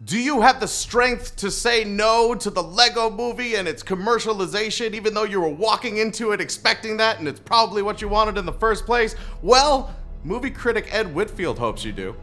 Do you have the strength to say no to the Lego movie and its commercialization, even though you were walking into it expecting that and it's probably what you wanted in the first place? Well, movie critic Ed Whitfield hopes you do.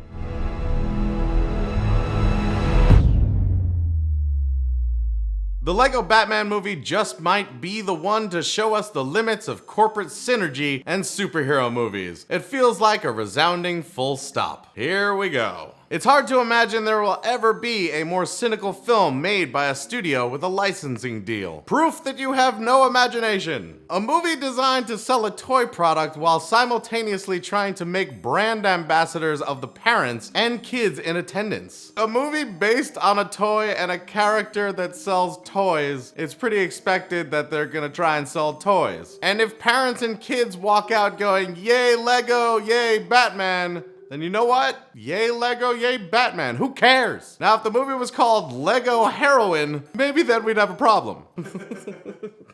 The Lego Batman movie just might be the one to show us the limits of corporate synergy and superhero movies. It feels like a resounding full stop. Here we go. It's hard to imagine there will ever be a more cynical film made by a studio with a licensing deal. Proof that you have no imagination. A movie designed to sell a toy product while simultaneously trying to make brand ambassadors of the parents and kids in attendance. A movie based on a toy and a character that sells toys. It's pretty expected that they're gonna try and sell toys. And if parents and kids walk out going, "Yay Lego, yay Batman," then you know what? Yay Lego, yay Batman. Who cares? Now, if the movie was called Lego Heroin, maybe then we'd have a problem.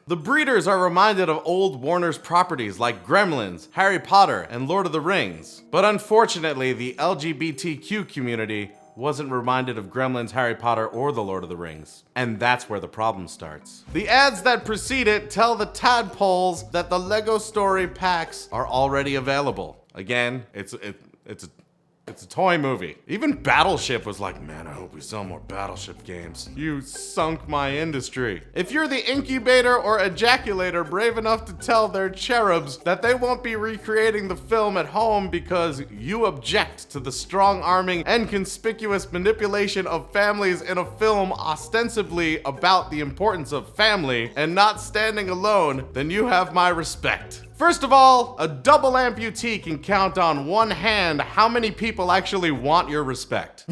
The breeders are reminded of old Warner's properties like Gremlins, Harry Potter, and Lord of the Rings. But unfortunately, the LGBTQ community wasn't reminded of Gremlins, Harry Potter, or the Lord of the Rings. And that's where the problem starts. The ads that precede it tell the tadpoles that the Lego Story packs are already available. Again, it's a toy movie. Even Battleship was like, man, I hope we sell more Battleship games. You sunk my industry. If you're the incubator or ejaculator brave enough to tell their cherubs that they won't be recreating the film at home because you object to the strong-arming and conspicuous manipulation of families in a film ostensibly about the importance of family and not standing alone, then you have my respect. First of all, a double amputee can count on one hand how many people actually want your respect.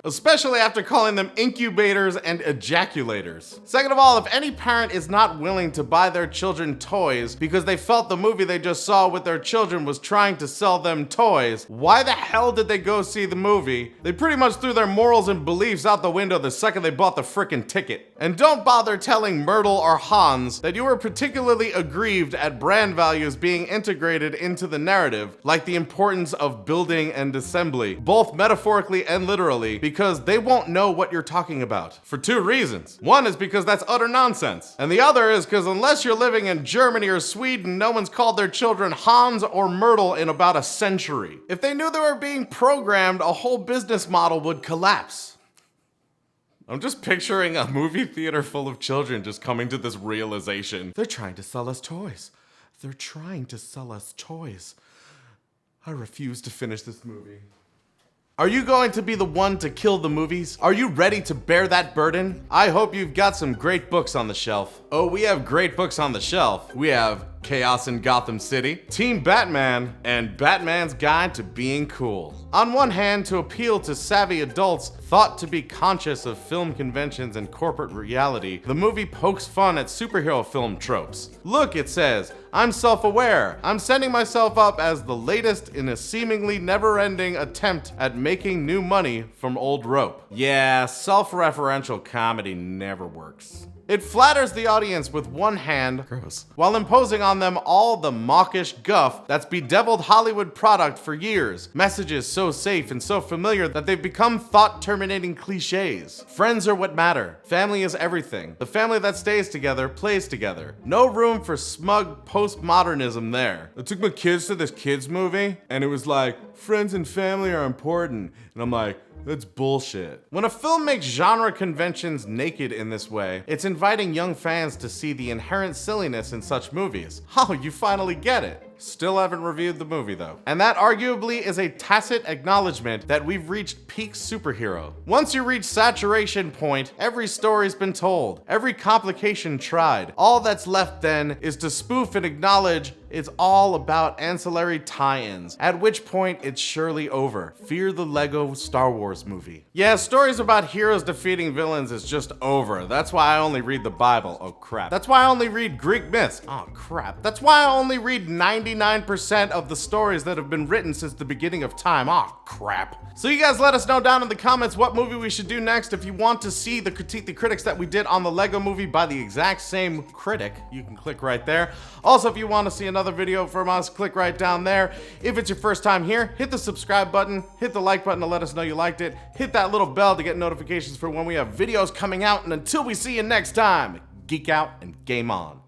Especially after calling them incubators and ejaculators. Second of all, if any parent is not willing to buy their children toys because they felt the movie they just saw with their children was trying to sell them toys, why the hell did they go see the movie? They pretty much threw their morals and beliefs out the window the second they bought the frickin' ticket. And don't bother telling Myrtle or Hans that you were particularly aggrieved at brand values being integrated into the narrative, like the importance of building and assembly, both metaphorically and literally, because they won't know what you're talking about. For two reasons. One is because that's utter nonsense. And the other is because unless you're living in Germany or Sweden, no one's called their children Hans or Myrtle in about a century. If they knew they were being programmed, a whole business model would collapse. I'm just picturing a movie theater full of children just coming to this realization. They're trying to sell us toys. They're trying to sell us toys. I refuse to finish this movie. Are you going to be the one to kill the movies? Are you ready to bear that burden? I hope you've got some great books on the shelf. Oh, we have great books on the shelf. We have Chaos in Gotham City, Team Batman, and Batman's Guide to Being Cool. On one hand, to appeal to savvy adults thought to be conscious of film conventions and corporate reality, the movie pokes fun at superhero film tropes. Look, it says, I'm self-aware. I'm setting myself up as the latest in a seemingly never-ending attempt at making new money from old rope. Yeah, self-referential comedy never works. It flatters the audience with one hand, gross, while imposing on them all the mawkish guff that's bedeviled Hollywood product for years. Messages so safe and so familiar that they've become thought-terminating cliches. Friends are what matter. Family is everything. The family that stays together plays together. No room for smug postmodernism there. I took my kids to this kids movie, and it was like, friends and family are important. And I'm like, that's bullshit. When a film makes genre conventions naked in this way, it's inviting young fans to see the inherent silliness in such movies. Oh, you finally get it. Still haven't reviewed the movie though. And that arguably is a tacit acknowledgement that we've reached peak superhero. Once you reach saturation point, every story's been told, every complication tried. All that's left then is to spoof and acknowledge it's all about ancillary tie-ins, at which point it's surely over. Fear the Lego Star Wars movie. Yeah, stories about heroes defeating villains is just over. That's why I only read the Bible. Oh crap. That's why I only read Greek myths. Oh crap. That's why I only read 90 99% of the stories that have been written since the beginning of time. Aw, crap. So you guys let us know down in the comments what movie we should do next. If you want to see the Critique the Critics that we did on the Lego Movie by the exact same critic, you can click right there. Also, if you want to see another video from us, click right down there. If it's your first time here, hit the subscribe button, hit the like button to let us know you liked it, hit that little bell to get notifications for when we have videos coming out, and until we see you next time, geek out and game on.